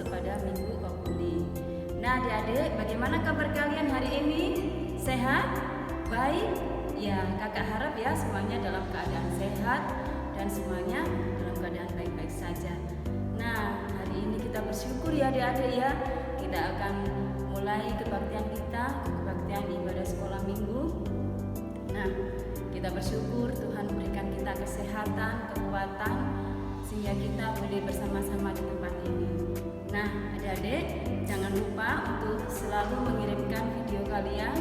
pada Minggu Okuli. Nah adik-adik, bagaimana kabar kalian hari ini? Sehat? Baik? Ya, kakak harap ya semuanya dalam keadaan sehat dan semuanya dalam keadaan baik-baik saja. Nah, hari ini kita bersyukur ya adik-adik ya. Kita akan mulai kebaktian kita, kebaktian ibadah sekolah minggu. Nah, kita bersyukur Tuhan berikan kita kesehatan, kekuatan, sehingga kita boleh bersama-sama di tempat ini. Nah, adik-adik, jangan lupa untuk selalu mengirimkan video kalian,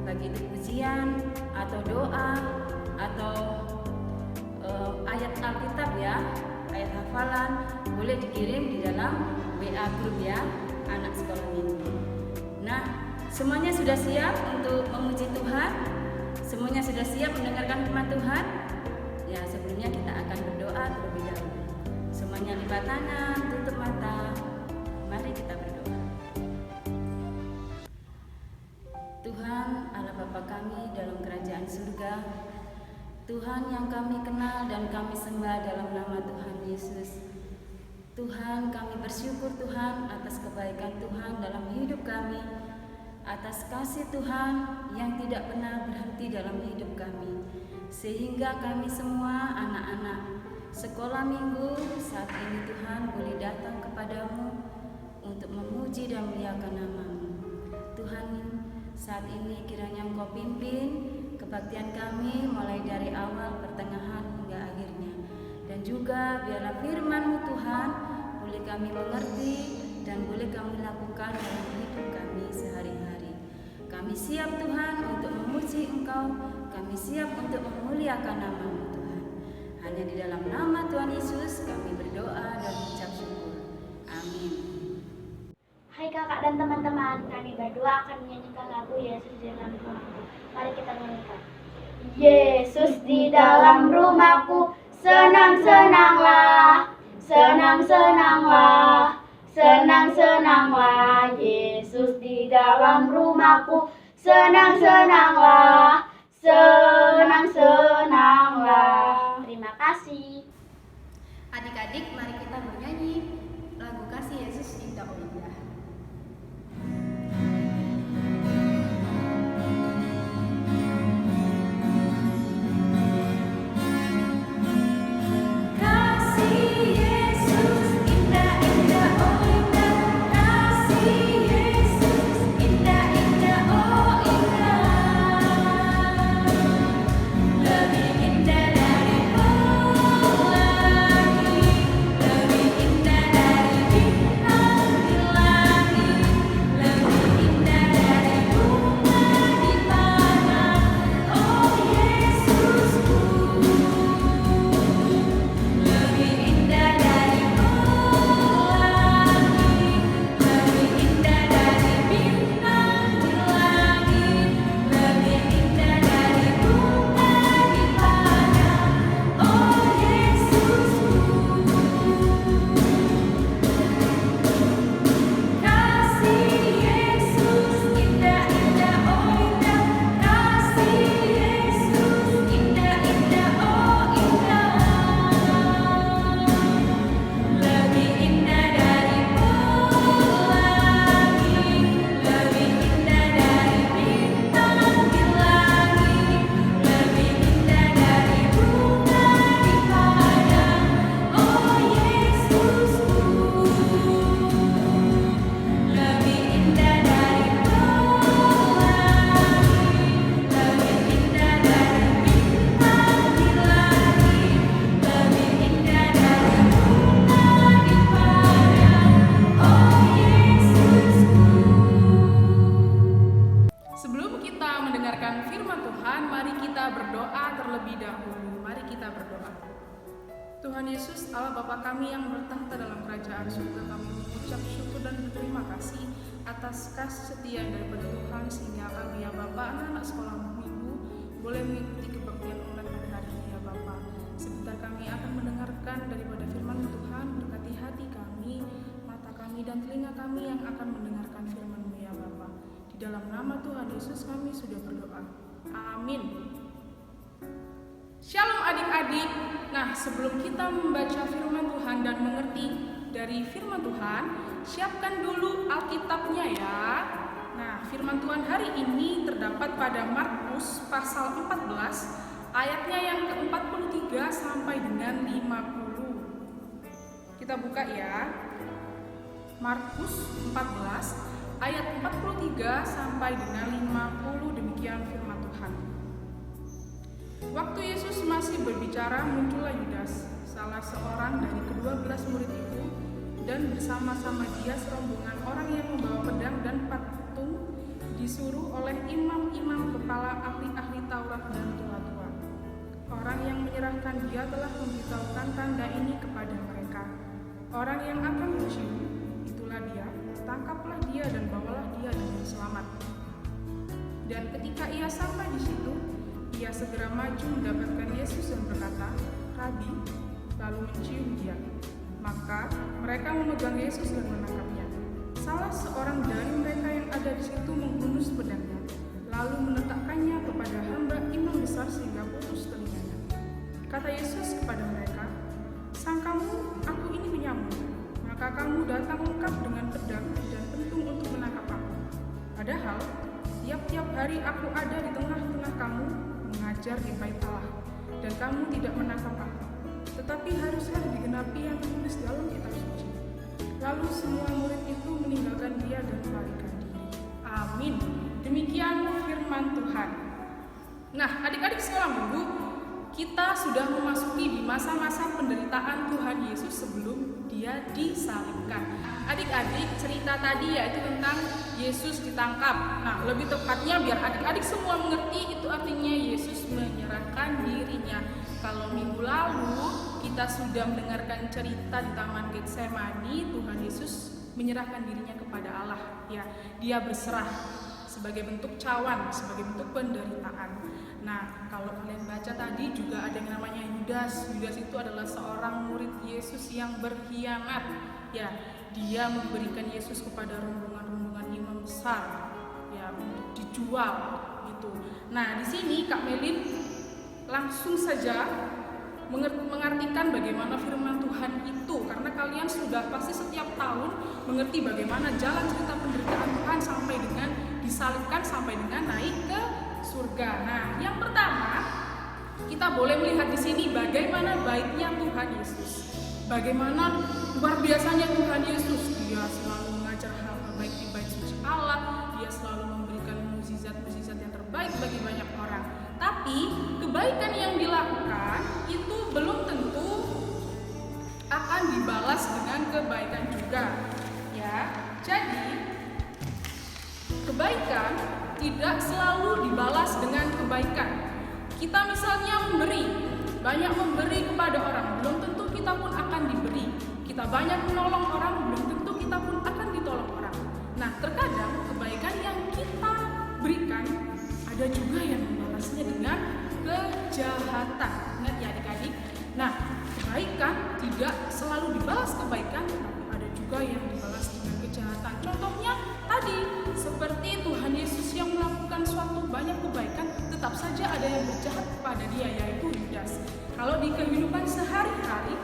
baik itu pujian atau doa atau ayat Alkitab ya, ayat hafalan, boleh dikirim di dalam WA grup ya, anak sekolah minggu. Nah, semuanya sudah siap untuk memuji Tuhan? Semuanya sudah siap mendengarkan firman Tuhan? Ya, sebelumnya kita akan berdoa terlebih dahulu. Semuanya lipat tangan, tutup mata. Mari kita berdoa. Tuhan Allah Bapa kami dalam kerajaan surga, Tuhan yang kami kenal dan kami sembah dalam nama Tuhan Yesus. Tuhan, kami bersyukur Tuhan atas kebaikan Tuhan dalam hidup kami, atas kasih Tuhan yang tidak pernah berhenti dalam hidup kami, sehingga kami semua anak-anak sekolah minggu saat ini Tuhan boleh datang kepadamu untuk memuji dan memuliakan nama-Mu. Tuhan, saat ini kiranya Engkau pimpin kebaktian kami mulai dari awal, pertengahan hingga akhirnya. Dan juga biarlah firman-Mu Tuhan boleh kami mengerti dan boleh kami lakukan dalam hidup kami sehari-hari. Kami siap Tuhan untuk memuji Engkau, kami siap untuk memuliakan nama-Mu Tuhan. Hanya di dalam nama Tuhan Yesus kami berdoa dan mengucap syukur. Amin. Hai kakak dan teman-teman, kami berdua akan menyanyikan lagu Yesus di dalam rumahku. Mari kita nyanyikan. Yesus di dalam rumahku, senang-senanglah, senang-senanglah, senang-senanglah. Yesus di dalam rumahku, senang-senanglah, senang-senanglah. Terima kasih. Adik-adik, mari kita bernyanyi lagu Kasih Yesus Indah Oh Indah. Sebelum kita mendengarkan firman Tuhan, mari kita berdoa terlebih dahulu. Mari kita berdoa. Tuhan Yesus, Allah Bapa kami yang bertahta dalam kerajaan surga, kami mengucap syukur dan berterima kasih atas kasih setia daripada Tuhan, sehingga kami ya Bapa, anak-anak sekolah minggu boleh mengikuti kebaktian online pada hari ini ya Bapa. Sebentar kami akan mendengarkan daripada firman Tuhan, berkati hati kami, mata kami dan telinga kami yang akan mendengarkan firman-Mu ya Bapa. Di dalam nama Tuhan Yesus kami sudah berdoa. Amin. Shalom adik-adik. Nah, sebelum kita membaca firman Tuhan dan mengerti dari firman Tuhan, siapkan dulu Alkitabnya ya. Nah, firman Tuhan hari ini terdapat pada Markus pasal 14, ayatnya yang ke-43 sampai dengan 50. Kita buka ya. Markus 14 ayat 43 sampai dengan 50, demikian firman Tuhan. Waktu Yesus masih berbicara, muncullah Yudas, salah seorang dari ke-12 murid itu, dan bersama-sama dia serombongan orang yang membawa pedang dan patung, disuruh oleh imam-imam, kepala ahli-ahli Taurat dan tua-tua. Orang yang menyerahkan dia telah memberitahukan tanda ini kepada mereka. Orang yang akan mencium, itulah dia, tangkaplah dia dan bawalah dia dengan selamat. Dan ketika ia sampai di situ, ia segera maju mendapatkan Yesus dan berkata, "Rabi," lalu mencium dia. Maka mereka memegang Yesus dan menangkapnya. Salah seorang dari mereka yang ada di situ menghunus pedangnya, lalu meletakkannya kepada hamba imam besar sehingga putus telinganya. Kata Yesus kepada mereka, "Sangkamu aku ini penyamun, maka kamu datang lengkap dengan pedang dan pentung untuk menangkap aku. Padahal tiap-tiap hari aku ada di tengah-tengah kamu mengajar di bait Allah, dan kamu tidak menangkap aku. Tetapi haruslah digenapi yang tertulis dalam kitab suci." Lalu semua murid itu meninggalkan dia dan melarikan diri. Amin. Demikian firman Tuhan. Nah, adik-adik sekolah minggu, kita sudah memasuki di masa-masa penderitaan Tuhan Yesus sebelum dia disalibkan. Adik-adik, cerita tadi yaitu tentang Yesus ditangkap. Nah, lebih tepatnya biar adik-adik semua mengerti, itu artinya Yesus menyerahkan dirinya. Kalau minggu lalu kita sudah mendengarkan cerita di Taman Getsemani, Tuhan Yesus menyerahkan dirinya kepada Allah. Ya, dia berserah sebagai bentuk cawan, sebagai bentuk penderitaan. Nah, kalau kalian baca tadi juga ada yang namanya Yudas. Yudas itu adalah seorang murid Yesus yang berkhianat. Ya, dia memberikan Yesus kepada rombongan-rombongan imam besar, ya, untuk dijual gitu. Nah, di sini Kak Melin langsung saja mengartikan bagaimana firman Tuhan itu, karena kalian sudah pasti setiap tahun mengerti bagaimana jalan cerita penderitaan Tuhan sampai dengan disalibkan, sampai dengan naik ke surga. Nah, yang pertama kita boleh melihat di sini bagaimana baiknya Tuhan Yesus, bagaimana luar biasanya Tuhan Yesus. Dia selalu mengajar hal terbaik di bait suci Allah, dia selalu memberikan mukjizat-mukjizat yang terbaik bagi banyak orang. Tapi kebaikan yang dilakukan itu belum tentu akan dibalas dengan kebaikan juga, ya. Jadi kebaikan tidak selalu dibalas dengan kebaikan. Kita misalnya banyak memberi kepada orang, belum tentu kita pun akan diberi. Kita banyak menolong orang, belum tentu kita pun akan ditolong orang. Nah, terkadang kebaikan yang kita berikan ada juga yang membalasnya dengan kejahatan. Ingat ya adik-adik. Nah, kebaikan tidak selalu dibalas kebaikan, tapi ada juga yang dibalas dengan kejahatan. Contohnya tadi, seperti Tuhan Yesus yang melakukan suatu banyak kebaikan, tetap saja ada yang berjahat kepada dia, yaitu Yudas. Kalau di kehidupan sehari-hari,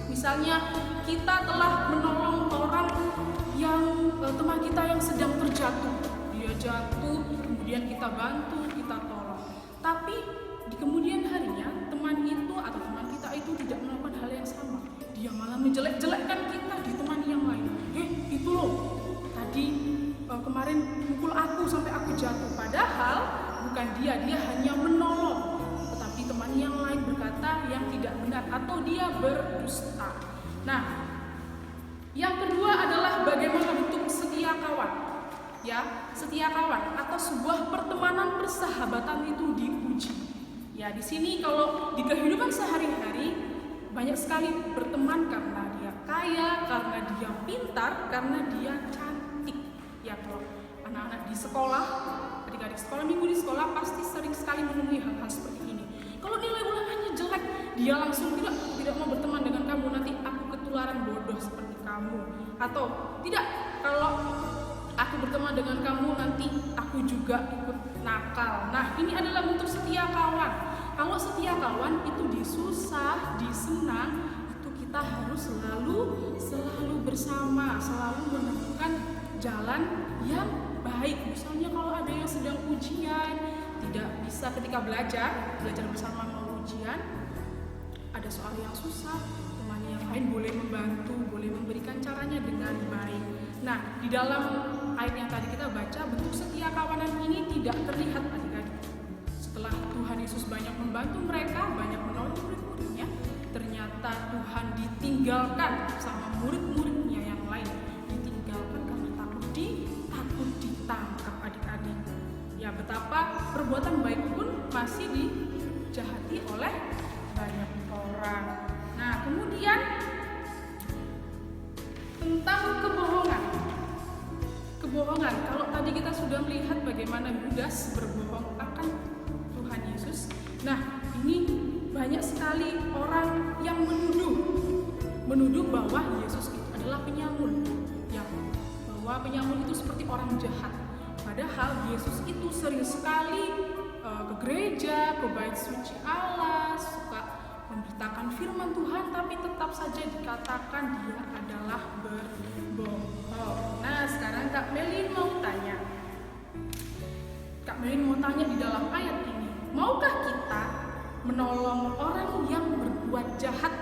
misalnya kita telah menolong orang yang teman kita yang sedang terjatuh, dia jatuh, kemudian kita bantu, kita tolong. Tapi di kemudian harinya teman itu atau teman kita itu tidak melakukan hal yang sama. Dia malah menjelek-jelekkan kita di teman yang lain. Itu loh, tadi kemarin pukul aku sampai aku jatuh. Padahal bukan dia hanya menolong. Tetapi teman yang lain berkata yang tidak benar atau dia berdusta. Nah, yang kedua adalah bagaimana bentuk setia kawan. Ya, setia kawan atau sebuah pertemanan persahabatan itu diuji. Ya, di sini kalau di kehidupan sehari-hari banyak sekali berteman karena dia kaya, karena dia pintar, karena dia cantik. Ya, kalau anak-anak di sekolah, adik-adik sekolah minggu di sekolah pasti sering sekali menemui hal-hal seperti ini. Kalau nilai ulangannya jelek, dia langsung tidak mau berteman dengan kamu, nanti aku ketularan bodoh seperti kamu. Atau tidak, kalau aku berteman dengan kamu nanti aku juga ikut nakal. Nah, ini adalah bentuk setia kawan. Kalau setia kawan itu di susah, di senang, itu kita harus selalu bersama, selalu menemukan jalan yang baik. Misalnya kalau ada yang sedang ujian, tidak bisa ketika belajar bersama mau ujian, ada soal yang susah, teman yang lain boleh membantu, boleh memberikan caranya dengan baik. Nah, di dalam ayat yang tadi kita baca, bentuk setia kawanan ini tidak terlihat adik-adik. Setelah Tuhan Yesus banyak membantu mereka, banyak menolong murid-muridnya, ternyata Tuhan ditinggalkan sama murid-muridnya yang lain. Ditinggalkan karena takut ditangkap adik-adik. Ya, betapa perbuatan baik pun masih dijahati oleh banyak orang. Nah, kemudian tentang kebohongan. Kalau tadi kita sudah melihat bagaimana Yudas berbohong akan Tuhan Yesus. Nah, ini banyak sekali orang yang menuduh bahwa Yesus itu adalah penyamun. Ya, bahwa penyamun itu seperti orang jahat. Padahal Yesus itu sering sekali ke gereja, ke bait suci Allah, suka memberitakan firman Tuhan, tapi tetap saja dikatakan dia adalah berbohong. Nah, sekarang Kak Melin mau tanya di dalam ayat ini, maukah kita menolong orang yang berbuat jahat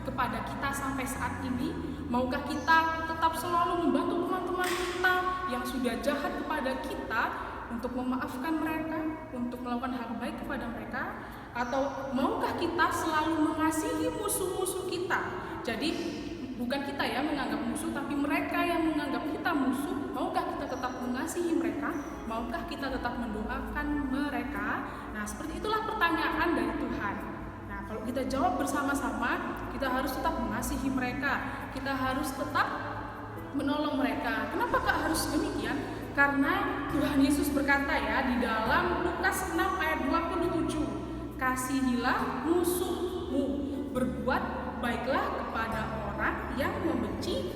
kepada kita sampai saat ini? Maukah kita tetap selalu membantu teman-teman kita yang sudah jahat kepada kita untuk memaafkan mereka, untuk melakukan hal baik kepada mereka? Atau maukah kita selalu mengasihi musuh-musuh kita? Jadi bukan kita yang menganggap musuh, tapi mereka yang menganggap kita musuh. Maukah kita tetap mengasihi mereka? Maukah kita tetap mendoakan mereka? Nah, seperti itulah pertanyaan dari Tuhan. Nah, kalau kita jawab bersama-sama, kita harus tetap mengasihi mereka. Kita harus tetap menolong mereka. Kenapa Kak harus demikian? Karena Tuhan Yesus berkata ya di dalam Lukas 6 ayat 27, kasihilah musuhmu, berbuat baiklah kepada orang yang membenci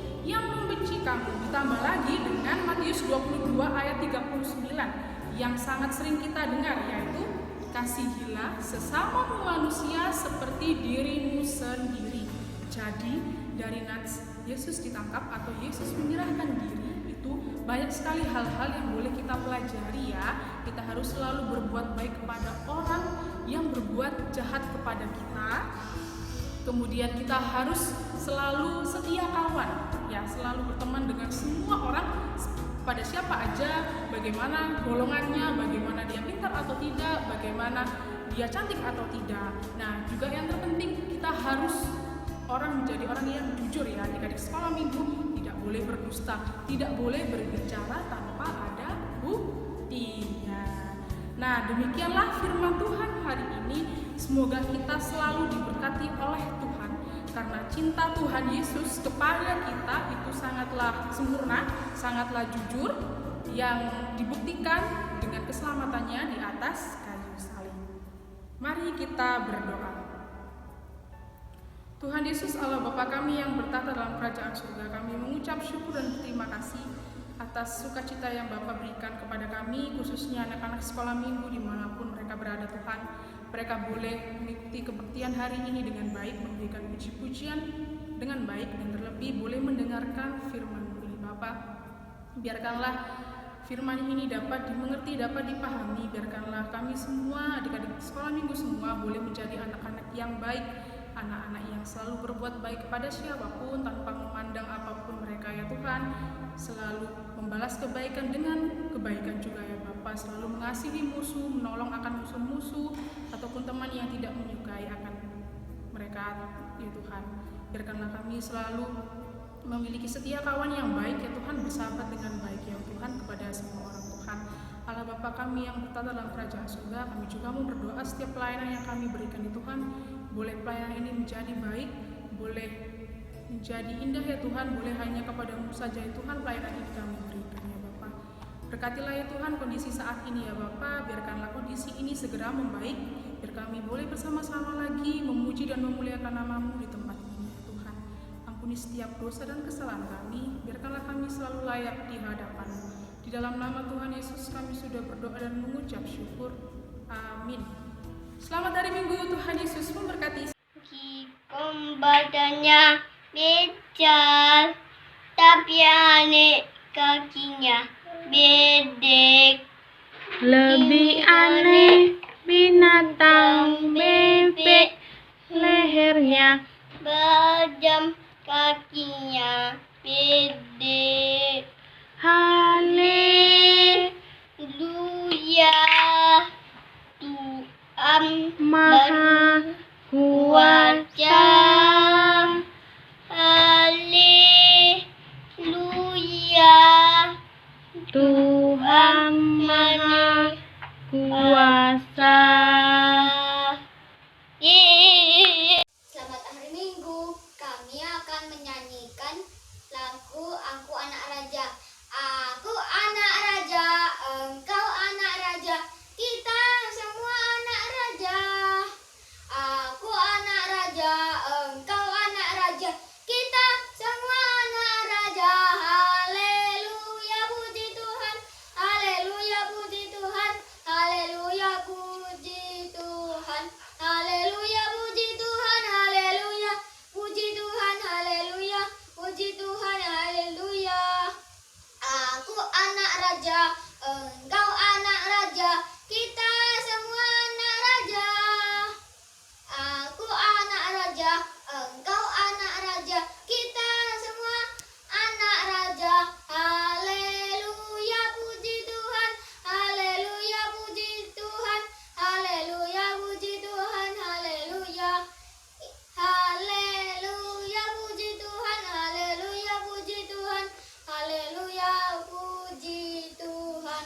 kamu. Ditambah lagi dengan Matius 22 ayat 39 yang sangat sering kita dengar, yaitu kasihilah sesamamu manusia seperti dirimu sendiri. Jadi dari nats Yesus ditangkap atau Yesus menyerahkan diri itu banyak sekali hal-hal yang boleh kita pelajari ya. Kita harus selalu berbuat baik kepada orang yang berbuat jahat kepada kita. Kemudian kita harus selalu setia kawan, ya, selalu berteman dengan semua orang, pada siapa aja, bagaimana golongannya, bagaimana dia pintar atau tidak, bagaimana dia cantik atau tidak. Nah, juga yang terpenting kita harus menjadi orang yang jujur ya. Adik-adik sekolah minggu tidak boleh berdusta, tidak boleh berbicara tanpa ada buktinya. Nah, demikianlah firman Tuhan hari ini. Semoga kita selalu diberkati oleh Tuhan, karena cinta Tuhan Yesus kepada kita itu sangatlah sempurna, sangatlah jujur, yang dibuktikan dengan keselamatannya di atas kayu salib. Mari kita berdoa. Tuhan Yesus Allah Bapa kami yang bertata dalam kerajaan surga, kami mengucap syukur dan berterima kasih atas sukacita yang Bapa berikan kepada kami, khususnya anak-anak sekolah minggu dimanapun mereka berada Tuhan. Mereka boleh mengikuti kebaktian hari ini dengan baik, memberikan puji-pujian dengan baik, dan terlebih boleh mendengarkan firman-Mu ini Bapa. Biarkanlah firman ini dapat dimengerti, dapat dipahami. Biarkanlah kami semua, adik-adik sekolah minggu semua boleh menjadi anak-anak yang baik, anak-anak yang selalu berbuat baik kepada siapapun tanpa memandang apapun mereka ya Tuhan. Selalu membalas kebaikan dengan kebaikan juga ya Bapa. Selalu mengasihi musuh, menolong akan musuh-musuh ataupun teman yang tidak menyukai akan mereka ya Tuhan. Biarkanlah kami selalu memiliki setia kawan yang baik ya Tuhan, bersahabat dengan baik ya Tuhan kepada semua orang Tuhan. Allah Bapa kami yang bertata dalam kerajaan surga, kami juga mau berdoa setiap pelayanan yang kami berikan di Tuhan, boleh pelayanan ini menjadi baik, boleh menjadi indah ya Tuhan, boleh hanya kepadamu saja ya Tuhan pelayanan ini kami berikan ya Bapa. Berkatilah ya Tuhan kondisi saat ini ya Bapa, biarkanlah kondisi ini segera membaik, biar kami boleh bersama-sama lagi memuji dan memuliakan nama-Mu di tempat ini ya Tuhan. Ampuni setiap dosa dan kesalahan kami, biarkanlah kami selalu layak di hadapan-Mu. Di dalam nama Tuhan Yesus kami sudah berdoa dan mengucap syukur. Amin. Selamat hari Minggu, Tuhan Yesus memberkati. Badannya besar, tapi aneh kakinya bedek. Lebih aneh binatang bebek, lehernya Bajam, kakinya bedek. haleluya, Tuhan maha kuasa. Haleluya, Tuhan maha kuasa. Selamat hari Minggu. Kami akan menyanyikan lagu Aku Anak Raja. Aku anak raja, engkau anak raja, kita semua anak raja. Aku anak raja, engkau anak raja, kita semua anak raja. Haleluya, puji Tuhan. Haleluya, puji Tuhan. Haleluya, puji Tuhan. Haleluya, puji Tuhan. Haleluya, puji Tuhan. Haleluya, puji Tuhan. Haleluya. Aku anak raja, engkau anak raja, kita semua anak raja. Aku anak raja, engkau anak raja, kita semua anak raja. Haleluya, puji Tuhan. Haleluya, puji Tuhan. Haleluya, puji Tuhan. Haleluya. Haleluya, puji Tuhan. Haleluya, puji Tuhan. Haleluya, puji Tuhan.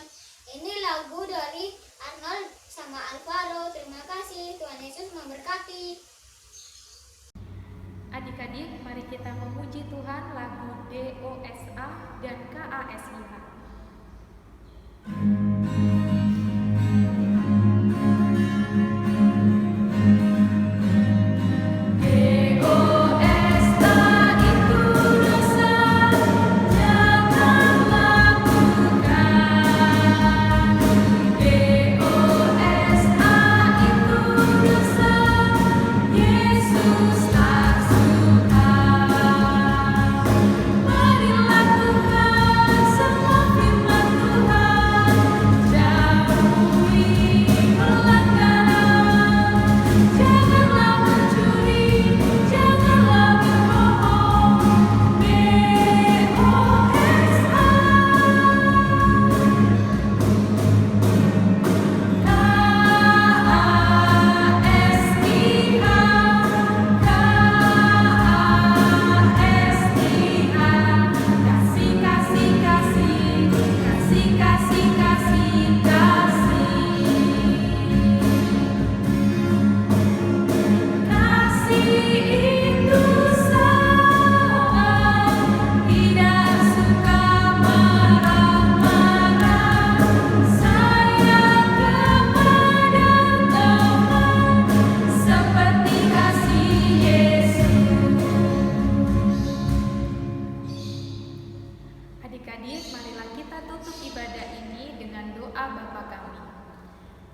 Ini lagu dari Arnold sama Alvaro. Terima kasih. Tuhan Yesus memberkati. Adik-adik, mari kita memuji Tuhan lagu DOSA dan KASIH. Adik-adik, marilah kita tutup ibadah ini dengan doa Bapa kami.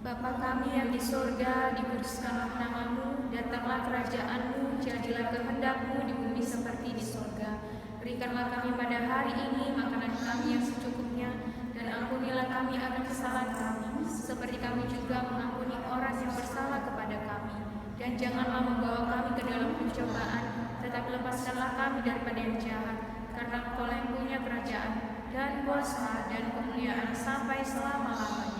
Bapa kami yang di surga, dikuduskanlah namamu, datanglah kerajaanmu, jadilah kehendakmu di bumi seperti di surga. Berikanlah kami pada hari ini makanan kami yang secukupnya, dan ampunilah kami akan kesalahan kami, seperti kami juga mengampuni orang yang bersalah kepada kami. Dan janganlah membawa kami ke dalam pencobaan, tetapi lepaskanlah kami daripada yang jahat. Karena Engkau yang punya kerajaan dan kuasa dan kemuliaan sampai selama-lamanya.